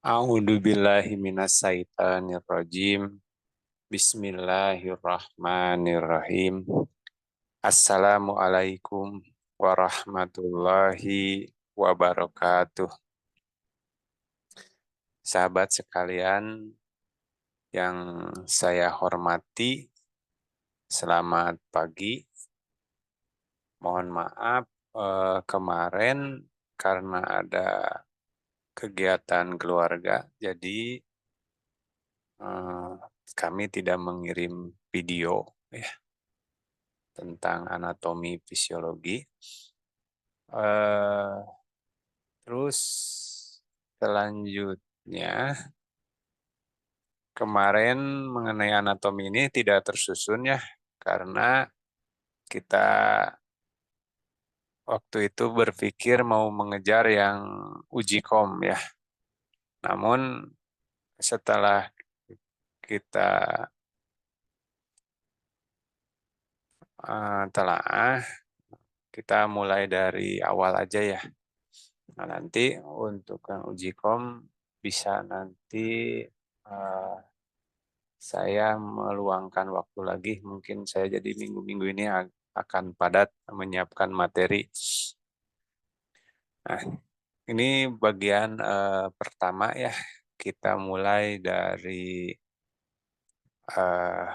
A'udzu billahi minasyaitonir rajim. Bismillahirrahmanirrahim. Assalamualaikum warahmatullahi wabarakatuh. Sahabat sekalian yang saya hormati, selamat pagi. Mohon maaf kemarin karena ada kegiatan keluarga, jadi eh, kami tidak mengirim video ya tentang anatomi fisiologi. Eh, terus selanjutnya kemarin mengenai anatomi ini tidak tersusun ya karena kita waktu itu berpikir mau mengejar yang uji kom ya. Namun setelah kita telaah, kita mulai dari awal aja ya. Nah, nanti untuk yang uji kom bisa nanti eh, saya meluangkan waktu lagi. Mungkin saya jadi minggu-minggu ini akan padat menyiapkan materi. Nah, ini bagian pertama ya. Kita mulai dari eh,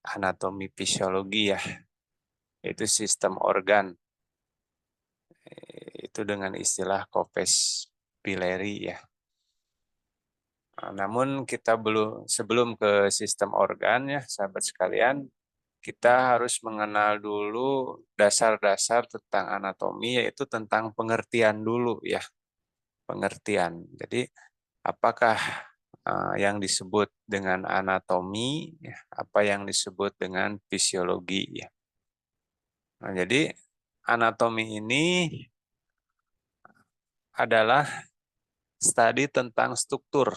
anatomi fisiologi ya, yaitu sistem organ. Itu dengan istilah Kopes Pileri ya. Nah, namun kita belum sebelum ke sistem organ ya, sahabat sekalian, kita harus mengenal dulu dasar-dasar tentang anatomi, yaitu tentang pengertian dulu ya, pengertian. Jadi apakah yang disebut dengan anatomi, ya, apa yang disebut dengan fisiologi ya. Nah, jadi anatomi ini adalah studi tentang struktur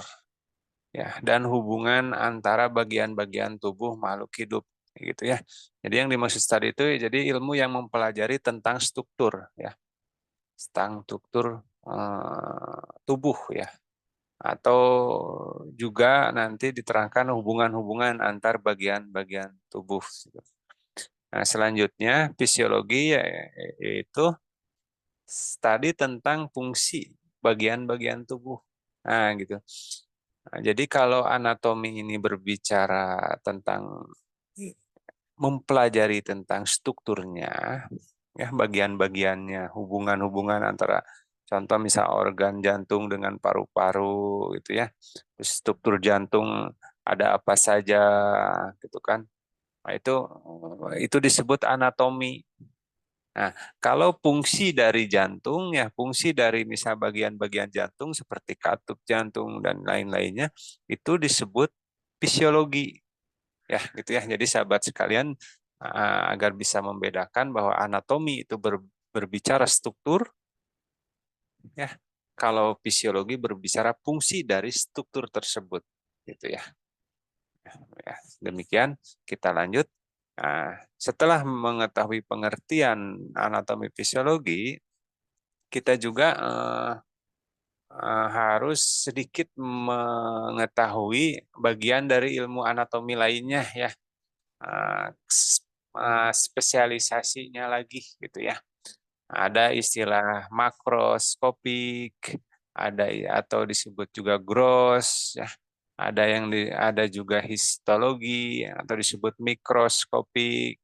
ya dan hubungan antara bagian-bagian tubuh makhluk hidup gitu ya. Jadi yang dimaksud studi itu jadi ilmu yang mempelajari tentang struktur ya, tentang struktur tubuh ya, atau juga nanti diterangkan hubungan-hubungan antar bagian-bagian tubuh. Nah, selanjutnya fisiologi yaitu studi tentang fungsi bagian-bagian tubuh. Nah, gitu. Nah, jadi kalau anatomi ini berbicara tentang mempelajari tentang strukturnya, ya bagian-bagiannya, hubungan-hubungan antara contoh misal organ jantung dengan paru-paru gitu ya. Terus struktur jantung ada apa saja gitu kan. Nah, itu disebut anatomi. Nah, kalau fungsi dari jantung ya, fungsi dari misal bagian-bagian jantung seperti katup jantung dan lain-lainnya itu disebut fisiologi. Ya, gitu ya. Jadi sahabat sekalian agar bisa membedakan bahwa anatomi itu berbicara struktur ya. Kalau fisiologi berbicara fungsi dari struktur tersebut gitu ya. Ya, demikian kita lanjut. Nah, setelah mengetahui pengertian anatomi fisiologi, kita juga harus sedikit mengetahui bagian dari ilmu anatomi lainnya ya, eh, spesialisasinya lagi gitu ya. Ada istilah makroskopik, ada atau disebut juga gross ya. Ada juga histologi atau disebut mikroskopik.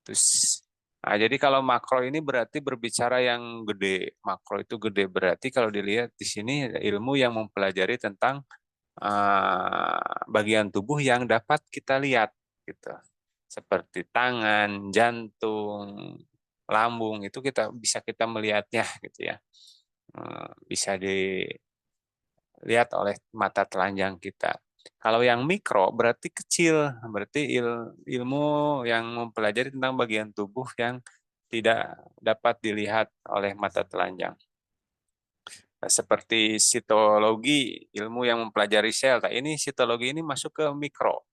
Terus jadi kalau makro ini berarti berbicara yang gede. Makro itu gede berarti kalau dilihat di sini ilmu yang mempelajari tentang bagian tubuh yang dapat kita lihat gitu. Seperti tangan, jantung, lambung itu kita melihatnya gitu ya. Bisa dilihat oleh mata telanjang kita. Kalau yang mikro berarti kecil, berarti ilmu yang mempelajari tentang bagian tubuh yang tidak dapat dilihat oleh mata telanjang. Nah, seperti sitologi, ilmu yang mempelajari sel. Nah, ini sitologi ini masuk ke mikro.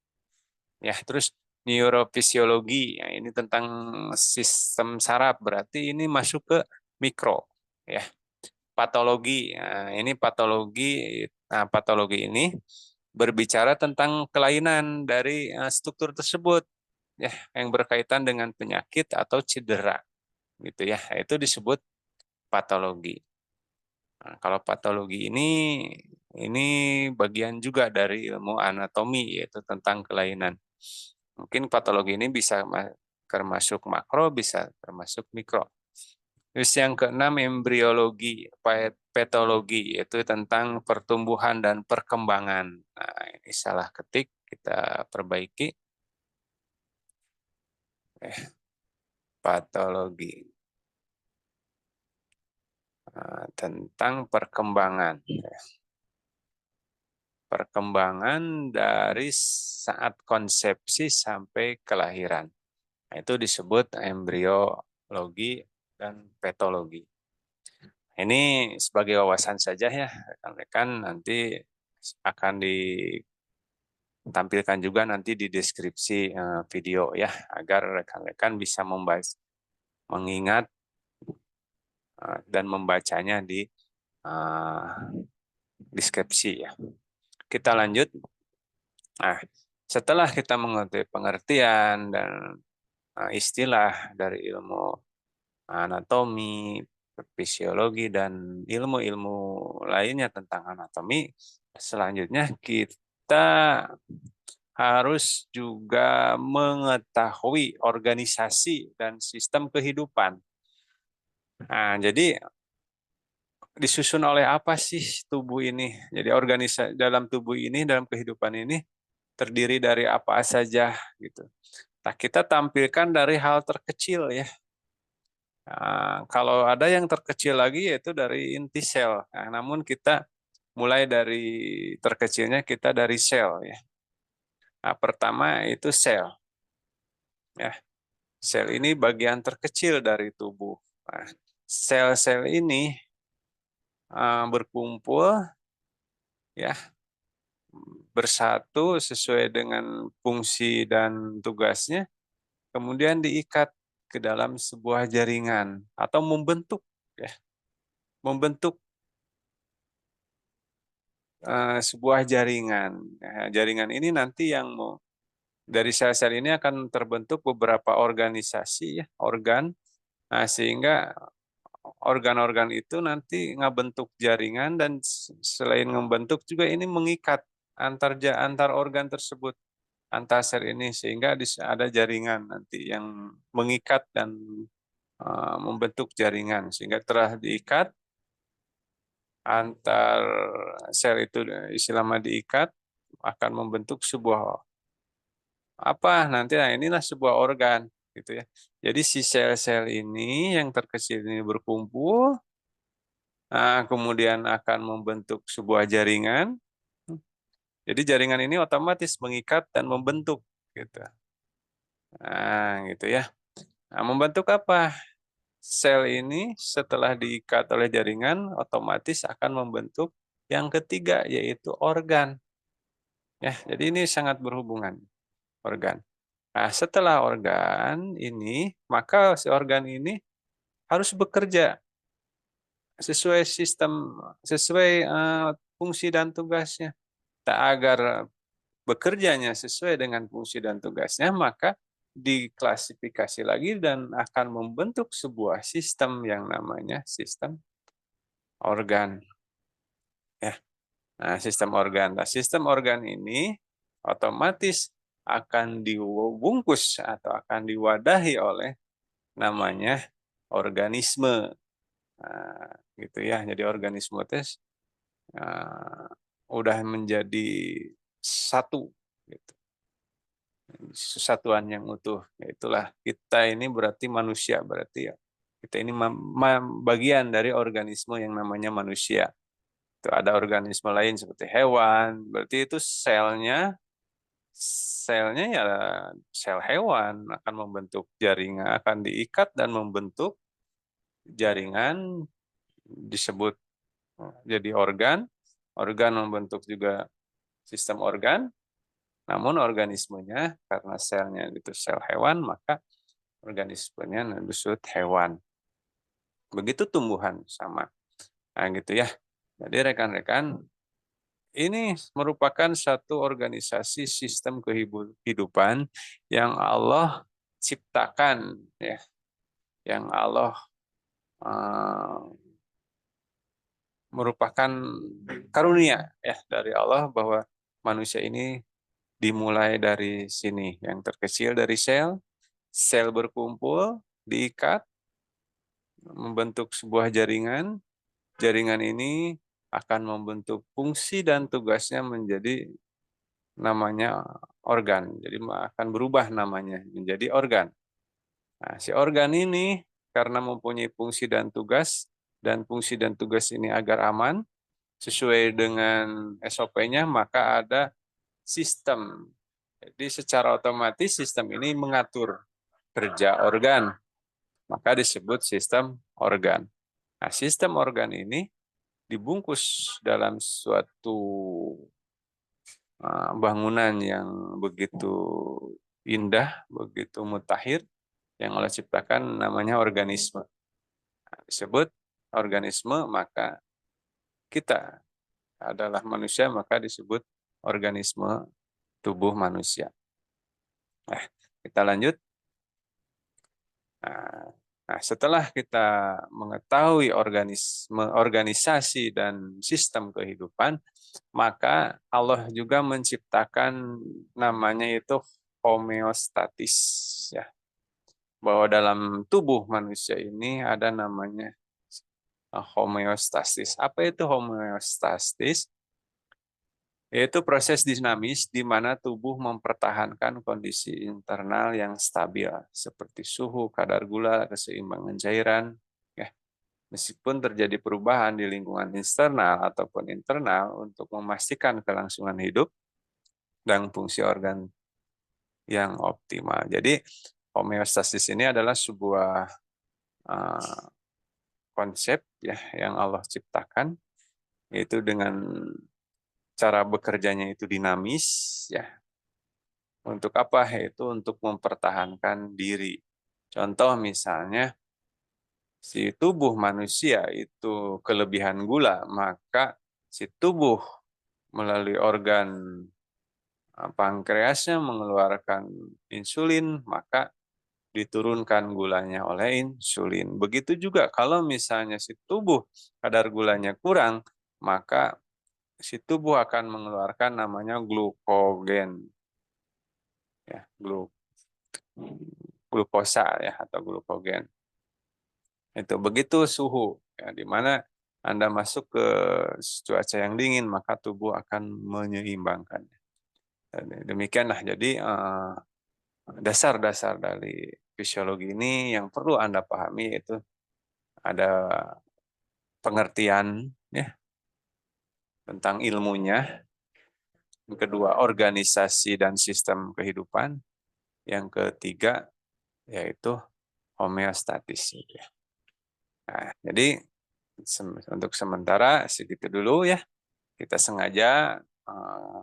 Ya, terus neurofisiologi, ya, ini tentang sistem saraf, berarti ini masuk ke mikro. Ya, patologi. Nah, ini patologi. Nah, patologi ini berbicara tentang kelainan dari struktur tersebut, ya, yang berkaitan dengan penyakit atau cedera, gitu ya. Itu disebut patologi. Nah, kalau patologi ini bagian juga dari ilmu anatomi, yaitu tentang kelainan. Mungkin patologi ini bisa termasuk makro, bisa termasuk mikro. Terus yang keenam embriologi, petologi, yaitu tentang pertumbuhan dan perkembangan. Nah, ini salah ketik, kita perbaiki. Patologi. Tentang perkembangan. Perkembangan dari saat konsepsi sampai kelahiran. Nah, itu disebut embriologi dan petologi. Ini sebagai wawasan saja ya, rekan-rekan, nanti akan ditampilkan juga nanti di deskripsi video ya, agar rekan-rekan bisa mengingat dan membacanya di deskripsi ya. Kita lanjut. Nah, setelah kita mengerti pengertian dan istilah dari ilmu anatomi, fisiologi, dan ilmu-ilmu lainnya tentang anatomi, selanjutnya kita harus juga mengetahui organisasi dan sistem kehidupan. Nah, jadi disusun oleh apa sih tubuh ini? Jadi dalam tubuh ini, dalam kehidupan ini terdiri dari apa saja gitu. Nah, kita tampilkan dari hal terkecil ya. Nah, kalau ada yang terkecil lagi yaitu dari inti sel. Nah, namun kita mulai dari terkecilnya kita dari sel ya. Nah, pertama itu sel ya. Sel ini bagian terkecil dari tubuh. Nah, sel-sel ini berkumpul ya, bersatu sesuai dengan fungsi dan tugasnya, kemudian diikat ke dalam sebuah jaringan atau membentuk ya, membentuk sebuah jaringan. Nah, jaringan ini nanti yang dari sel-sel ini akan terbentuk beberapa organisasi ya, organ. Nah, sehingga organ-organ itu nanti ngebentuk jaringan, dan selain membentuk juga ini mengikat antar organ tersebut, antar sel ini, sehingga ada jaringan nanti yang mengikat dan membentuk jaringan, sehingga telah diikat antar sel itu, istilahnya diikat, akan membentuk sebuah apa nanti. Nah, inilah sebuah organ gitu ya. Jadi si sel-sel ini yang terkecil ini berkumpul, nah, kemudian akan membentuk sebuah jaringan. Jadi jaringan ini otomatis mengikat dan membentuk gitu. Nah, gitu ya. Nah, membentuk apa? Sel ini setelah diikat oleh jaringan otomatis akan membentuk yang ketiga, yaitu organ. Ya, jadi ini sangat berhubungan, organ. Nah, setelah organ ini, maka si organ ini harus bekerja sesuai sesuai fungsi dan tugasnya. Tak agar bekerjanya sesuai dengan fungsi dan tugasnya, maka diklasifikasi lagi dan akan membentuk sebuah sistem yang namanya sistem organ. Ya, nah, sistem organ. Nah, sistem organ ini otomatis akan dibungkus atau akan diwadahi oleh namanya organisme. Nah, gitu ya. Jadi organisme itu udah menjadi satu, gitu. Kesatuan yang utuh. Itulah kita ini berarti manusia, berarti ya. Kita ini bagian dari organisme yang namanya manusia. Itu ada organisme lain seperti hewan, berarti itu selnya ya sel hewan akan membentuk jaringan, akan diikat dan membentuk jaringan, disebut jadi organ. Organ membentuk juga sistem organ, namun organismenya karena selnya itu sel hewan, maka organismenya disebut hewan. Begitu tumbuhan sama. Nah, gitu ya. Jadi rekan-rekan, ini merupakan satu organisasi sistem kehidupan yang Allah ciptakan, ya, yang Allah eh, merupakan karunia ya dari Allah bahwa manusia ini dimulai dari sini, yang terkecil dari sel, sel berkumpul, diikat, membentuk sebuah jaringan. Jaringan ini akan membentuk fungsi dan tugasnya menjadi namanya organ. Jadi akan berubah namanya menjadi organ. Nah, si organ ini karena mempunyai fungsi dan tugas ini agar aman sesuai dengan SOP-nya, maka ada sistem. Jadi secara otomatis sistem ini mengatur kerja organ, maka disebut sistem organ. Nah, sistem organ ini dibungkus dalam suatu bangunan yang begitu indah, begitu mutakhir, yang Allah ciptakan namanya organisme. Nah, disebut organisme, maka kita adalah manusia, maka disebut organisme tubuh manusia. Nah, kita lanjut. Nah, setelah kita mengetahui organisasi dan sistem kehidupan, maka Allah juga menciptakan namanya itu homeostatis, ya. Bahwa dalam tubuh manusia ini ada namanya homeostasis. Apa itu homeostasis? Yaitu proses dinamis di mana tubuh mempertahankan kondisi internal yang stabil, seperti suhu, kadar gula, keseimbangan cairan. Ya, meskipun terjadi perubahan di lingkungan eksternal ataupun internal untuk memastikan kelangsungan hidup dan fungsi organ yang optimal. Jadi, homeostasis ini adalah sebuah uh, konsep ya yang Allah ciptakan, yaitu dengan cara bekerjanya itu dinamis, ya. Untuk apa? Yaitu untuk mempertahankan diri. Contoh misalnya, si tubuh manusia itu kelebihan gula, maka si tubuh melalui organ pankreasnya mengeluarkan insulin, maka diturunkan gulanya oleh insulin. Begitu juga kalau misalnya si tubuh kadar gulanya kurang, maka si tubuh akan mengeluarkan namanya glukogen, ya, glukosa ya atau glukogen. Itu begitu suhu ya, di mana Anda masuk ke cuaca yang dingin, maka tubuh akan menyeimbangkannya. Demikianlah jadi dasar-dasar dari fisiologi ini yang perlu Anda pahami, yaitu ada pengertian ya tentang ilmunya, yang kedua organisasi dan sistem kehidupan, yang ketiga yaitu homeostatis. Nah, jadi untuk sementara segitu dulu ya. Kita sengaja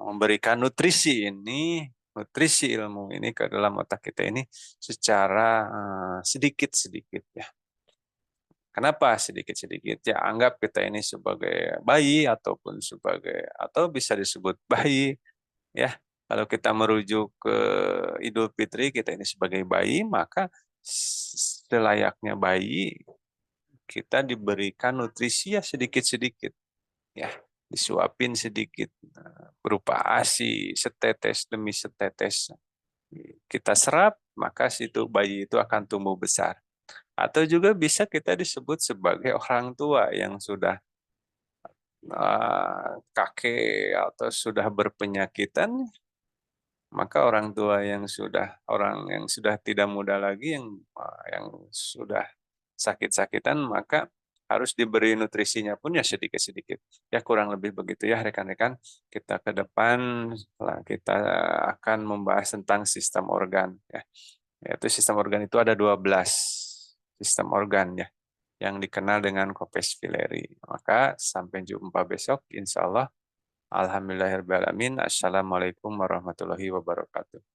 memberikan nutrisi ilmu ini ke dalam otak kita ini secara sedikit-sedikit ya. Kenapa sedikit-sedikit? Ya, anggap kita ini sebagai bayi atau bisa disebut bayi ya. Kalau kita merujuk ke Idul Fitri, kita ini sebagai bayi, maka selayaknya bayi kita diberikan nutrisi ya sedikit-sedikit ya, disuapin sedikit berupa ASI setetes demi setetes kita serap, maka situ bayi itu akan tumbuh besar. Atau juga bisa kita disebut sebagai orang tua yang sudah kakek atau sudah berpenyakitan, maka orang yang sudah tidak muda lagi, yang sudah sakit-sakitan, maka harus diberi nutrisinya pun ya sedikit-sedikit. Ya kurang lebih begitu ya rekan-rekan. Kita ke depan kita akan membahas tentang sistem organ ya. Yaitu sistem organ itu ada 12 sistem organ ya yang dikenal dengan Corpus Valerii. Maka sampai jumpa besok insya Allah. Alhamdulillahirrahmanirrahim. Assalamualaikum warahmatullahi wabarakatuh.